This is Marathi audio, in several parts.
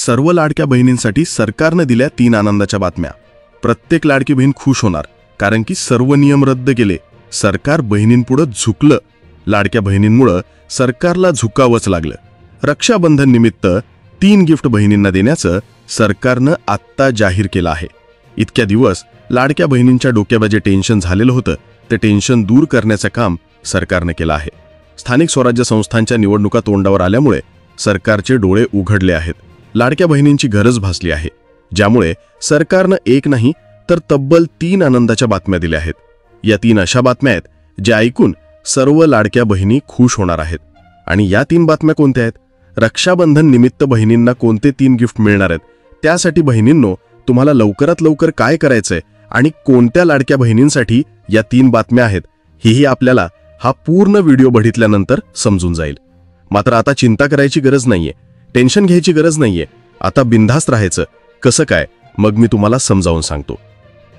सर्व लाडक्या बहिणींसाठी सरकारने दिल्या 3 आनंदाच्या बातम्या। प्रत्येक लाडकी बहीण खुश होणार, कारण की सर्व नियम रद्द केले। सरकार बहिणींपुढे झुकलं। लाडक्या बहिणींमुळे सरकारला झुकावंच लागलं। रक्षाबंधन निमित्त 3 गिफ्ट बहिणींना देण्याचं सरकारनं आत्ता जाहीर केलं आहे। इतक्या दिवस लाडक्या बहिणींच्या डोक्यावर जे टेन्शन झालेलं होतं ते टेन्शन दूर करण्याचं काम सरकारने केलं आहे। स्थानिक स्वराज्य संस्थांच्या निवडणुका तोंडावर आल्यामुळे सरकारचे डोळे उघडले आहेत। लाडक्या बहिणींची गरज भासली आहे, ज्यामुळे सरकारनं एक नाही तर तब्बल 3 आनंदाच्या बातम्या दिल्या आहेत। या 3 अशा बातम्या आहेत ज्या ऐकून सर्व लाडक्या बहिणी खुश होणार आहेत। आणि या 3 बातम्या कोणत्या आहेत, रक्षाबंधन निमित्त बहिणींना कोणते 3 गिफ्ट मिळणार आहेत, त्यासाठी बहिणींनो तुम्हाला लवकरात लवकर काय करायचंय आणि कोणत्या लाडक्या बहिणींसाठी या 3 बातम्या आहेत, हेही आपल्याला हा पूर्ण व्हिडिओ बघितल्यानंतर समजून जाईल। मात्र आता चिंता करायची गरज नाहीये, टेन्शन घ्यायची गरज नाहीये। आता बिनधास्त राहायचं। कसं काय, मग मी तुम्हाला समजावून सांगतो।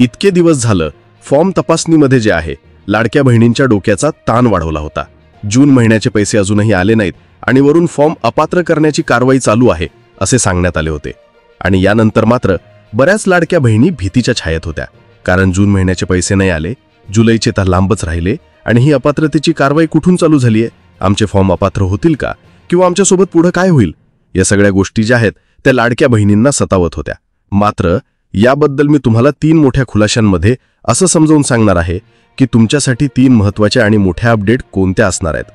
इतके दिवस झालं फॉर्म तपासणीमध्ये जे आहे लाडक्या बहिणींच्या डोक्याचा ताण वाढवला होता। जून महिन्याचे पैसे अजूनही आले नाहीत आणि वरून फॉर्म अपात्र करण्याची कारवाई चालू आहे असे सांगण्यात आले होते। आणि यानंतर मात्र बऱ्याच लाडक्या बहिणी भीतीच्या छायेत होत्या, कारण जून महिन्याचे पैसे नाही आले, जुलैचे तर लांबच राहिले आणि ही अपात्रतेची कारवाई कुठून चालू झाली आहे? आमचे फॉर्म अपात्र होतील का, किंवा आमच्यासोबत पुढे काय होईल? या सगळ्या गोष्टी ज्या आहेत त्या लाडक्या बहिणींना सतावत होत्या। मात्र याबद्दल मी तुम्हाला 3 मोठ्या खुलाशांमध्ये असं समजावून सांगणार आहे की तुमच्यासाठी 3 महत्त्वाच्या आणि मोठ्या अपडेट कोणत्या असणार आहेत।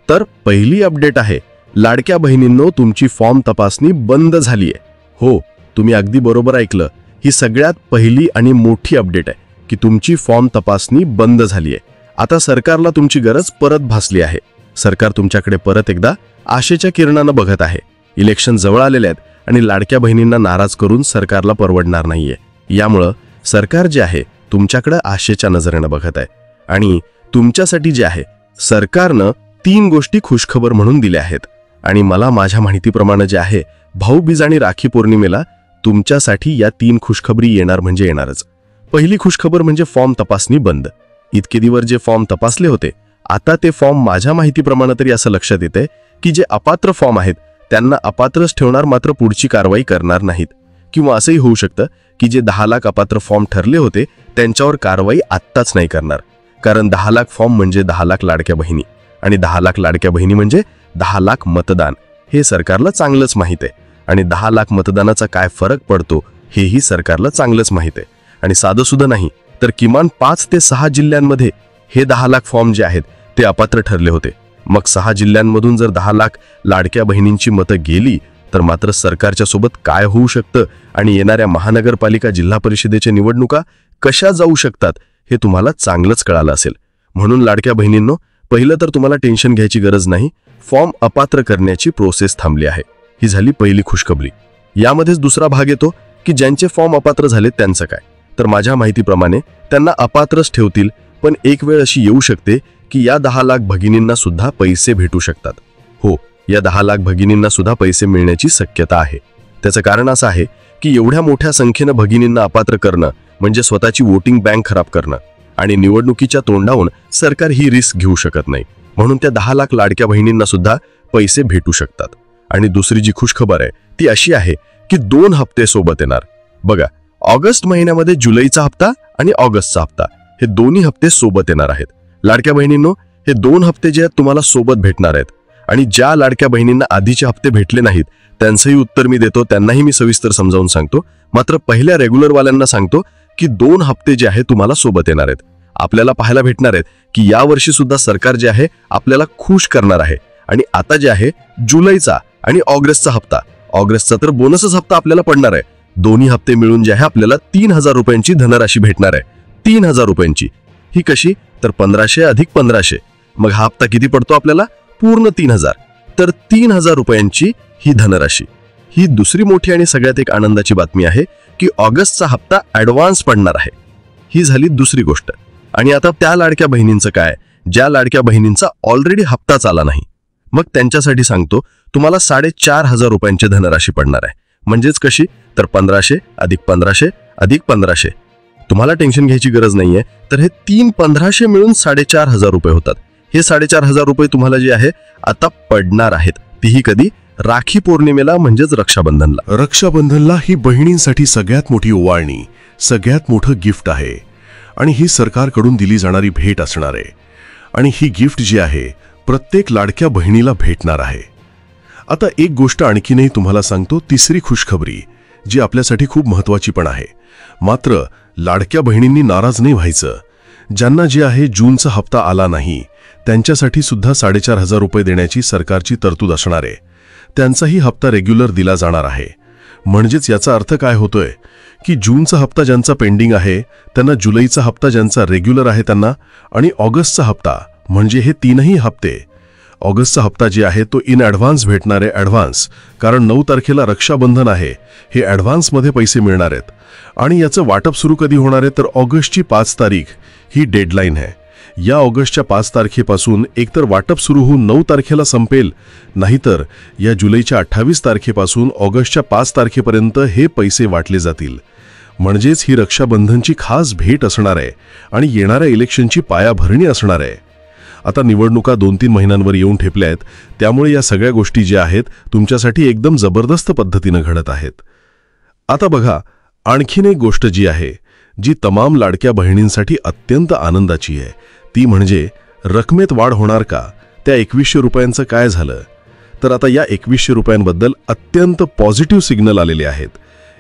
तर पहिली अपडेट आहे, लाडक्या बहिणींनो तुमची फॉर्म तपासणी बंद झाली आहे। हो, तुम्ही अगदी बरोबर ऐकलं, ही सगळ्यात पहिली आणि मोठी अपडेट आहे की तुमची फॉर्म तपासणी बंद झाली आहे। आता सरकारला तुमची गरज परत भासली आहे। सरकार तुमच्याकडे परत एकदा आशेच्या किरणानं बघत आहे। इलेक्शन जवळ आलेले आहेत आणि लाडक्या बहिणींना नाराज करून सरकारला परवडणार नाहीये। यामुळं सरकार जे आहे तुमच्याकडे आशेच्या नजरेनं बघत आहे। आणि तुमच्यासाठी जे आहे सरकारनं 3 गोष्टी खुशखबर म्हणून दिल्या आहेत। आणि मला माझ्या माहितीप्रमाणे जे आहे भाऊबीज आणि राखी पौर्णिमेला तुमच्यासाठी या 3 खुशखबरी येणार म्हणजे येणारच। पहिली खुशखबर म्हणजे फॉर्म तपासणी बंद। इतके दिवस जे फॉर्म तपासले होते, आता ते फॉर्म माझ्या माहितीप्रमाणे तरी असं लक्षात येते की जे अपात्र फॉर्म आहेत त्यांना अपात्रच ठेवणार, मात्र पुढची कारवाई करणार नाहीत। किंवा असंही होऊ शकतं की जे 10 लाख अपात्र फॉर्म ठरले होते त्यांच्यावर कारवाई आत्ताच नाही करणार, कारण 10 लाख फॉर्म म्हणजे 10 लाख लाडक्या बहिणी, आणि 10 लाख लाडक्या बहिणी म्हणजे 10 लाख मतदान। हे सरकारला चांगलंच माहित आहे। आणि 10 लाख मतदानाचा काय फरक पडतो हेही सरकारला चांगलंच माहित आहे। आणि साधं सुद्धा नाही तर किमान 5 ते 6 जिल्ह्यांमध्ये हे 10 लाख फॉर्म जे आहेत ते अपात्र ठरले होते। मग 6 जिल्ह्यांमधून जर 10 लाख लाडक्या बहिणींची मतं गेली तर मात्र सरकारच्या सोबत काय होऊ शकतं आणि येणाऱ्या महानगरपालिका जिल्हा परिषदेच्या निवडणुका कशा जाऊ शकतात हे तुम्हाला चांगलंच कळालं असेल। म्हणून लाडक्या बहिणींनो, पहिलं तर तुम्हाला टेन्शन घ्यायची गरज नाही, फॉर्म अपात्र करण्याची प्रोसेस थांबली आहे। ही झाली पहिली खुशखबरी। यामध्येच दुसरा भाग येतो की ज्यांचे फॉर्म अपात्र झाले त्यांचं काय। तर माझ्या माहितीप्रमाणे त्यांना अपात्रच ठेवतील, पण एक वेळ अशी येऊ शकते की या 10 लाख भगिनींना सुद्धा पैसे भेटू शकतात। हो, या 10 लाख भगिनींना सुद्धा पैसे मिळण्याची शक्यता आहे। त्याचं कारण असं आहे की एवढ्या मोठ्या संख्येनं भगिनींना अपात्र करणं म्हणजे स्वतःची वोटिंग बँक खराब करणं, आणि निवडणुकीच्या तोंडावून सरकार ही रिस्क घेऊ शकत नाही। म्हणून त्या 10 लाख लाडक्या बहिणींना सुद्धा पैसे भेटू शकतात। आणि दुसरी जी खुशखबर आहे ती अशी आहे की 2 हप्ते सोबत येणार। बघा, ऑगस्ट महिन्यामध्ये जुलैचा हप्ता आणि ऑगस्टचा हप्ता हे दोन्ही हप्ते सोबत येणार आहेत। लाडक्या बहिणींनो, हे 2 हप्ते जे आहेत तुम्हाला सोबत भेटणार आहेत। आणि ज्या लाडक्या बहिणींना आधीचे हप्ते भेटले नाहीत त्यांचंही उत्तर मी देतो, त्यांनाही मी सविस्तर समजावून सांगतो। मात्र पहिल्या रेग्युलरवाल्यांना सांगतो की 2 हप्ते जे आहे तुम्हाला सोबत येणार आहेत। आपल्याला पाहायला भेटणार आहेत की यावर्षी सुद्धा सरकार जे आहे आपल्याला खुश करणार आहे। आणि आता जे आहे जुलैचा आणि ऑगस्टचा हप्ता, ऑगस्टचा तर बोनसच हप्ता आपल्याला पडणार आहे। दोन्ही हप्ते मिळून जे आहे आपल्याला 3000 रुपयांची धनराशी भेटणार आहे। 3000 रुपयांची। ही कशी, तर 1500 अधिक 1500, मग हा हप्ता किती पडतो आपल्याला? पूर्ण 3000। तर 3000 रुपयांची ही धनराशी। ही दुसरी मोठी आणि सगळ्यात एक आनंदाची बातमी आहे की ऑगस्टचा हप्ता ॲडव्हान्स पडणार आहे। ही झाली दुसरी गोष्ट। आणि आता त्या लाडक्या बहिणींचं काय, ज्या लाडक्या बहिणींचा ऑलरेडी हप्ताच आला नाही, मग त्यांच्यासाठी सांगतो तुम्हाला 4500 रुपयांची धनराशी पडणार आहे। म्हणजेच कशी, तर 1500 अधिक 1500 अधिक 1500। तुम्हाला टेन्शन घ्यायची गरज नाहीये, तर हे 3-1500 मिळून 4500 रुपये होतात। हे 4500 रुपये तुम्हाला जे आहे आता पडणार आहेत, तीही कधी, राखी पौर्णिमेला म्हणजेच रक्षाबंधनला ही बहिणींसाठी सगळ्यात मोठी ओवाळणी, सगळ्यात मोठं गिफ्ट आहे आणि ही सरकारकडून दिली जाणारी भेट असणार आहे. आणि ही गिफ्ट जी आहे प्रत्येक लाडक्या बहिणीला भेटणार आहे. आता एक गोष्ट आणखीनही तुम्हाला सांगतो, तिसरी खुशखबरी जी आपल्यासाठी खूप महत्त्वाची पण आहे. मात्र लाडक्या बहिणींनी नाराज नाही व्हायचं. ज्यांना जे आहे जूनचा हप्ता आला नाही त्यांच्यासाठी सुद्धा 4,500 रुपये देण्याची सरकारची तरतूद असणार आहे. त्यांचाही हप्ता रेग्युलर दिला जाणार आहे. म्हणजेच याचा अर्थ काय होतोय की जूनचा हप्ता ज्यांचा पेंडिंग आहे त्यांना, जुलैचा हप्ता ज्यांचा रेग्युलर आहे त्यांना, आणि ऑगस्टचा हप्ता म्हणजे हे तीनही हप्ते. ऑगस्टचा हप्ता जे आहे तो इन ॲडव्हान्स भेटणार आहे. ॲडव्हान्स कारण 9 तारखेला रक्षाबंधन आहे, हे ॲडव्हान्समध्ये पैसे मिळणार आहेत. आणि याचं वाटप सुरू कधी होणार आहे तर ऑगस्टची 5 तारीख ही डेडलाईन आहे. या ऑगस्टच्या 5 तारखेपासून एकतर वाटप सुरू होऊन 9 तारखेला संपेल, नाहीतर या जुलैच्या 28 तारखेपासून ऑगस्टच्या 5 तारखेपर्यंत हे पैसे वाटले जातील. म्हणजेच ही रक्षाबंधनची खास भेट असणार आहे आणि येणाऱ्या इलेक्शनची पायाभरणी असणार आहे. आता निवडणुका 2-3 महिन्यांवर येऊन ठेपल्या आहेत, त्यामुळे या सगळ्या गोष्टी ज्या आहेत तुमच्यासाठी एकदम जबरदस्त पद्धतीनं घडत आहेत. आता बघा, आणखीन एक गोष्ट जी आहे जी तमाम लाडक्या बहिणींसाठी अत्यंत आनंदाची आहे, ती म्हणजे रकमेत वाढ होणार का? त्या 2100 रुपयांचं काय झालं? तर आता या 2100 रुपयांबद्दल अत्यंत पॉझिटिव्ह सिग्नल आलेले आहेत.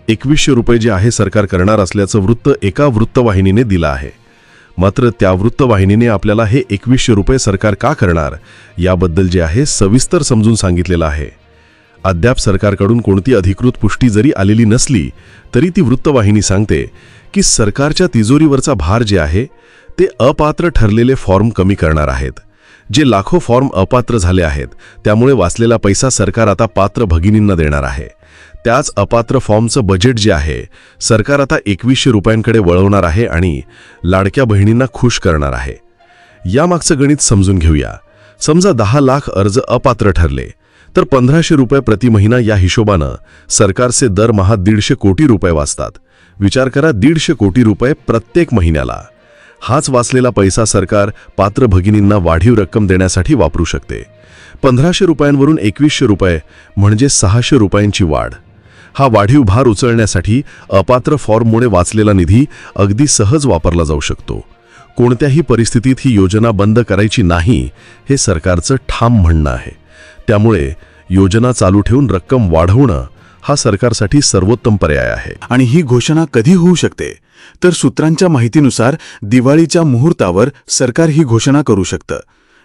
2100 रुपये जे आहे सरकार करणार असल्याचं वृत्त एका वृत्तवाहिनीने दिलं आहे. मात्र त्या वृत्तवाहिनीने आपल्याला हे 2100 रुपये सरकार का करणार याबद्दल जे आहे सविस्तर समजून सांगितलेलं आहे. अद्याप सरकारकडून कोणती अधिकृत पुष्टी जरी आलेली नसली तरी ती वृत्तवाहिनी सांगते की सरकारच्या तिजोरीवरचा भार जे आहे ते अपात्र ठरलेले फॉर्म कमी करणार आहेत. जे लाखो फॉर्म अपात्र झाले आहेत त्यामुळे वाचलेला पैसा सरकार आता पात्र भगिनींना देणार आहे. त्याच अपात्र फॉर्मचं बजेट जे आहे सरकार आता 2100 रुपयांकडे वळवणार आहे आणि लाडक्या बहिणींना खुश करणार आहे. यामागचं गणित समजून घेऊया. समजा 10 लाख अर्ज अपात्र ठरले तर 1500 रुपये प्रति महिना या हिशोबानं सरकारचे दरमहा 150 कोटी रुपये वाचतात. विचार करा, 150 कोटी रुपये प्रत्येक महिन्याला. हाच वाचलेला पैसा सरकार पात्र भगिनींना वाढीव रक्कम देण्यासाठी वापरू शकते. 1500 रुपयांवरून 2100 रुपये म्हणजे 600 रुपयांची वाढ. हा वाढीव भार उचलण्यासाठी अपात्र फॉर्ममुळे वाचलेला निधी अगदी सहज वापरला जाऊ शकतो. कोणत्याही परिस्थितीत ही योजना बंद करायची नाही हे सरकारचं ठाम म्हणणं आहे. त्यामुळे योजना चालू ठेवून रक्कम वाढवणं हा सरकारसाठी सर्वोत्तम पर्याय आहे. आणि ही घोषणा कधी होऊ शकते तर सूत्रांच्या माहितीनुसार दिवाळीच्या मुहूर्तावर सरकार ही घोषणा करू शकतं.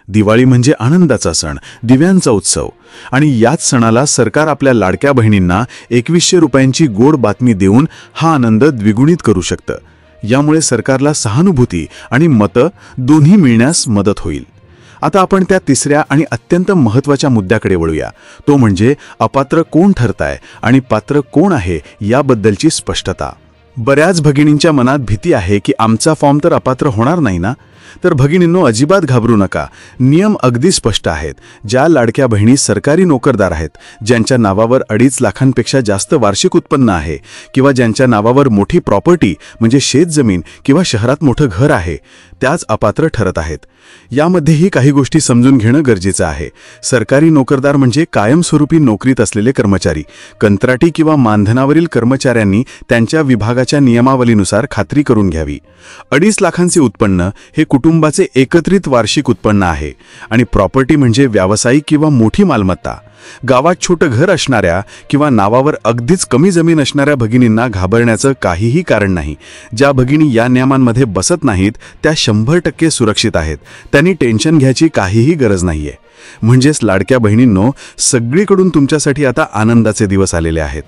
दिवाळी म्हणजे आनंदाचा सण, दिव्यांचा उत्सव, आणि याच सणाला सरकार आपल्या लाडक्या बहिणींना 2100 रुपयांची गोड बातमी देऊन हा आनंद द्विगुणित करू शकतं. यामुळे सरकारला सहानुभूती आणि मतं दोन्ही मिळण्यास मदत होईल. आता आपण त्या तिसऱ्या आणि अत्यंत महत्त्वाच्या मुद्द्याकडे वळूया. तो म्हणजे अपात्र कोण ठरताय आणि पात्र कोण आहे याबद्दलची स्पष्टता. बऱ्याच भगिनींच्या मनात भीती आहे की आमचा फॉर्म तर अपात्र होणार नाही ना. तर भगिनींनो, अजिबात घाबरू नका. नियम अगदी स्पष्ट आहेत. ज्या लाडक्या बहिणी सरकारी नोकरदार आहेत, ज्यांच्या नावावर 2.5 लाखांपेक्षा जास्त वार्षिक उत्पन्न आहे, किंवा ज्यांच्या नावावर मोठी प्रॉपर्टी म्हणजे शेतजमीन किंवा शहरात मोठं घर आहे, त्याच अपात्र ठरत आहेत. यामध्येही काही गोष्टी समजून घेणं गरजेचं आहे. सरकारी नोकरदार म्हणजे कायमस्वरूपी नोकरीत असलेले कर्मचारी. कंत्राटी किंवा मानधनावरील कर्मचाऱ्यांनी त्यांच्या विभागाच्या नियमावलीनुसार खात्री करून घ्यावी. 2.5 लाखांचे उत्पन्न हे कुटुंबाचे एकत्रित वार्षिक उत्पन्न आहे. आणि प्रॉपर्टी म्हणजे व्यावसायिक किंवा मोठी मालमत्ता. गावात छोटं घर असणाऱ्या किंवा नावावर अगदीच कमी जमीन असणाऱ्या भगिनींना घाबरण्याचं काहीही कारण नाही. ज्या भगिनी या नियमांमध्ये बसत नाहीत त्या 100% सुरक्षित आहेत. त्यांनी टेन्शन घ्यायची काहीही गरज नाहीये. म्हणजेच लाडक्या बहिणींनो, सगळीकडून तुमच्यासाठी आता आनंदाचे दिवस आलेले आहेत.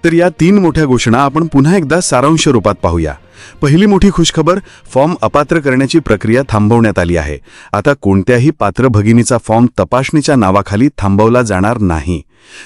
तर या 3 मोठ्या घोषणा आपण पुन्हा एकदा सारांश रूपात पाहूया. पहिली मोठी खुशखबर, फॉर्म अपात्र करण्याची प्रक्रिया थांबवण्यात आली आहे. आता कोणत्याही पात्र भगिनीचा फॉर्म तपासणीच्या नावाखाली थांबवला जाणार नाही.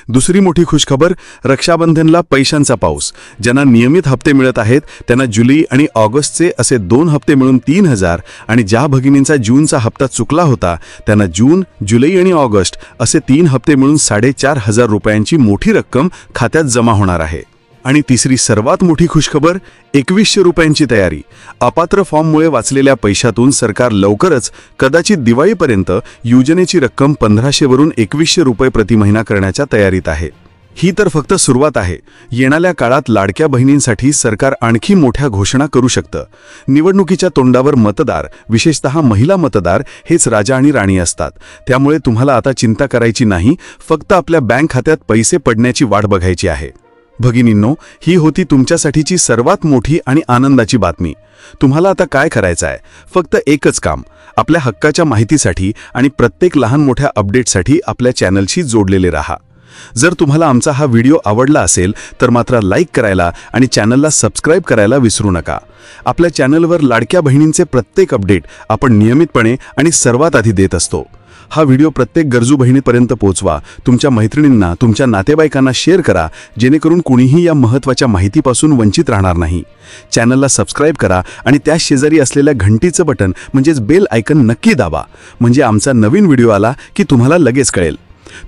दुसरी मोठी खुशखबर, रक्षाबंधनला पैशांचा पाऊस. ज्यांना नियमित हप्ते मिळत आहेत त्यांना जुलै आणि ऑगस्टचे असे 2 हप्ते मिळून 3000, आणि ज्या भगिनींचा जूनचा हप्ता चुकला होता त्यांना जून, जुलै आणि ऑगस्ट असे 3 हप्ते मिळून 4500 रुपयांची मोठी रक्कम खात्यात जमा होणार आहे. आणि तिसरी सर्वात मोठी खुशखबर, 2100 रुपयांची तयारी. अपात्र फॉर्ममुळे वाचलेल्या पैशातून सरकार लवकरच, कदाचित दिवाळीपर्यंत, योजनेची रक्कम 1500 वरून 2100 रुपये प्रति महिना करण्याच्या तयारीत आहे. ही तर फक्त सुरुवात आहे. येणाऱ्या काळात लाडक्या बहिणींसाठी सरकार आणखी मोठ्या घोषणा करू शकतं. निवडणुकीच्या तोंडावर मतदार, विशेषतः महिला मतदार, हेच राजा आणि राणी असतात. त्यामुळे तुम्हाला आता चिंता करायची नाही, फक्त आपल्या बँक खात्यात पैसे पडण्याची वाट बघायची आहे. भगिनींनो, ही होती तुमच्यासाठीची सर्वात मोठी आणि आनंदाची बातमी. तुम्हाला आता काय करायचं आहे? फक्त एकच काम. आपल्या हक्काच्या माहितीसाठी आणि प्रत्येक लहान मोठ्या अपडेटसाठी आपल्या चॅनलशी जोडलेले राहा. जर तुम्हाला आमचा हा व्हिडिओ आवडला असेल तर मात्र लाईक करायला आणि चॅनलला सबस्क्राईब करायला विसरू नका. आपल्या चॅनलवर लाडक्या बहिणींचे प्रत्येक अपडेट आपण नियमितपणे आणि सर्वात आधी देत असतो. हा व्हिडिओ प्रत्येक गरजू बहिणीपर्यंत पोहोचवा. तुमच्या मैत्रिणींना, तुमच्या नातेवाईकांना शेअर करा, जेणेकरून कुणीही या महत्त्वाच्या माहितीपासून वंचित राहणार नाही. चॅनलला सबस्क्राईब करा आणि त्या शेजारी असलेल्या घंटीचं बटन म्हणजेच बेल आयकन नक्की दाबा. म्हणजे आमचा नवीन व्हिडिओ आला की तुम्हाला लगेच कळेल.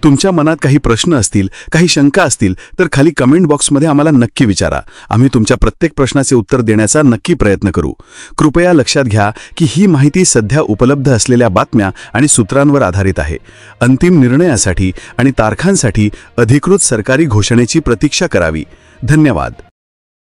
तुमच्या मनात काही प्रश्न असतील, काही शंका असतील तर खाली कमेंट बॉक्समध्ये आम्हाला नक्की विचारा. आम्ही तुमच्या प्रत्येक प्रश्नाचे उत्तर देण्याचा नक्की प्रयत्न करू. कृपया लक्षात घ्या की ही माहिती सध्या उपलब्ध असलेल्या बातम्या आणि सूत्रांवर आधारित आहे. अंतिम निर्णयासाठी आणि तारखांसाठी अधिकृत सरकारी घोषणेची प्रतीक्षा करावी. धन्यवाद.